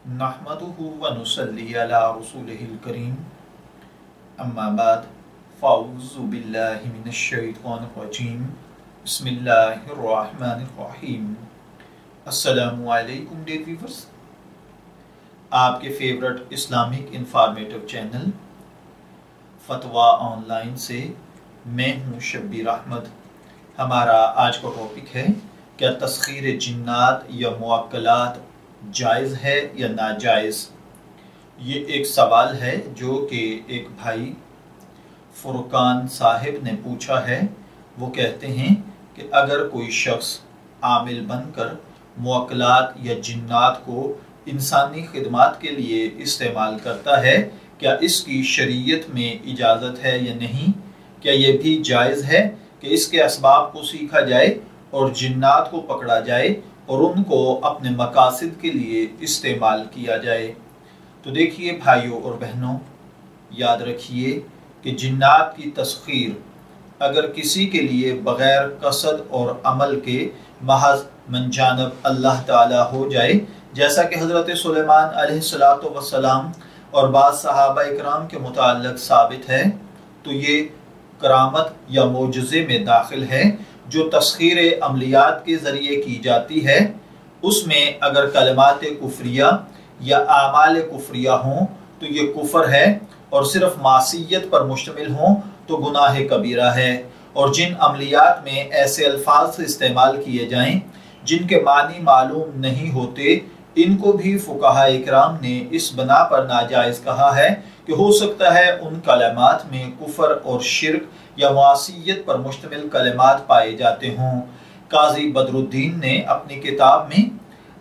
नहमदुहु व नुसल्ली अला रसूलिहिल करीम अम्मा बाद फ़अऊज़ु बिल्लाहि मिनश शैतानिर रजीम बिस्मिल्लाहिर रहमानिर रहीम। अस्सलामु अलैकुम डियर व्यूअर्स, आपके फेवरेट इस्लामिक इंफॉर्मेटिव चैनल फतवा ऑनलाइन से मैं हूँ शब्बीर अहमद। हमारा आज का टॉपिक है, क्या तस्खीर जिन्नात या मुअक्कलात जायज़ है या नाजायज़। ये एक सवाल है जो कि एक भाई फुरकान साहिब ने पूछा है। वो कहते हैं कि अगर कोई शख्स आमिल बनकर मुअक्कलात या जिन्नात को इंसानी खिदमात के लिए इस्तेमाल करता है, क्या इसकी शरीयत में इजाज़त है या नहीं। क्या ये भी जायज़ है कि इसके असबाब को सीखा जाए और जिन्नात को पकड़ा जाए और उनको अपने मकासद के लिए इस्तेमाल किया जाए। तो देखिए भाइयों और बहनों, याद रखिए कि जिन्नात की तस्खीर अगर किसी के लिए बग़ैर कसद और अमल के महज मनजानब अल्लाह ताला हो जाए, जैसा कि हज़रत सुलेमान अलैहिस्सलातु वस्सलाम और बाद सहाबा इकराम के मुताल्लिक़ साबित है, तो ये करामत या मोजज़े में दाखिल है। जो तस्खीर अमलियात के ज़रिए की जाती है, उसमें अगर कलमात कुफ्रिया या आमाल कुफ्रिया हों तो ये कुफ्र है, और सिर्फ मासियत पर मुश्तमिल हों तो गुनाह कबीरा है। और जिन अमलियात में ऐसे अल्फाज इस्तेमाल किए जाएं जिनके मानी मालूम नहीं होते, इनको भी फुक़हा इकराम ने इस बना पर नाजायज़ कहा है कि हो सकता है उन कलमात में कुफ्र और शिर्क या मासियत पर मुश्तमिल कलमात पाए जाते हों। काजी बदरुद्दीन ने अपनी किताब में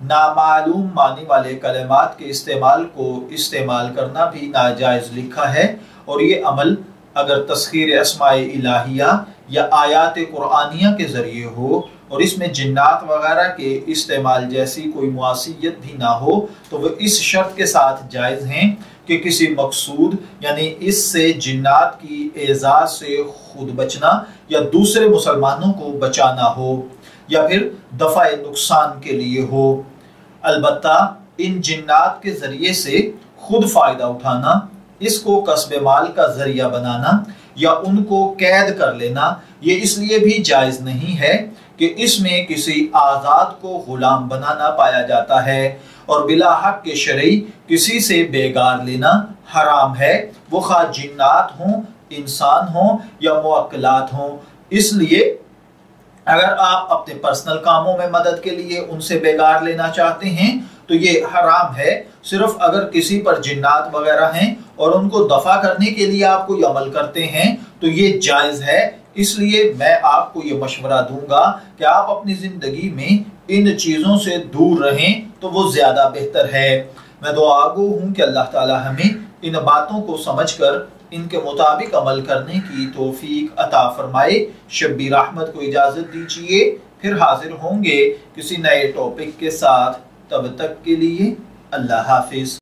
नामालूम मानी वाले कलमात के इस्तेमाल को इस्तेमाल करना भी नाजायज़ लिखा है। और ये अमल अगर तस्खीर अस्माए इलाहिया या आयात कुरानिया के ज़रिए हो और इसमें जिन्नात वगैरह के इस्तेमाल जैसी कोई मुआसियत भी ना हो, तो वह इस शर्त के साथ जायज़ हैं कि किसी मकसूद यानी इससे जिन्नात की एजाज़ से खुद बचना या दूसरे मुसलमानों को बचाना हो या फिर दफ़ा नुकसान के लिए हो। अलबत्ता इन जिन्नात के ज़रिए से खुद फ़ायदा उठाना, इसको कस्बे माल का ज़रिया बनाना या उनको कैद कर लेना, ये इसलिए भी जायज़ नहीं है कि इसमें किसी आज़ाद को गुलाम बनाना पाया जाता है, और बिला हक के शरई किसी से बेगार लेना हराम है, वो खा जिन्नात हों, इंसान हों या मुअक्कलात हों। इसलिए अगर आप अपने पर्सनल कामों में मदद के लिए उनसे बेगार लेना चाहते हैं तो ये हराम है। सिर्फ अगर किसी पर जिन्नात वगैरह हैं और उनको दफा करने के लिए आप कोई अमल करते हैं तो ये जायज़ है। इसलिए मैं आपको ये मशवरा दूंगा कि आप अपनी ज़िंदगी में इन चीज़ों से दूर रहें, तो वो ज़्यादा बेहतर है। मैं दुआगो हूँ कि अल्लाह ताला हमें इन बातों को समझकर इनके मुताबिक अमल करने की तौफीक अता फरमाए। शब्बीर अहमद को इजाज़त दीजिए, फिर हाजिर होंगे किसी नए टॉपिक के साथ। तब तक के लिए अल्लाह हाफिज़।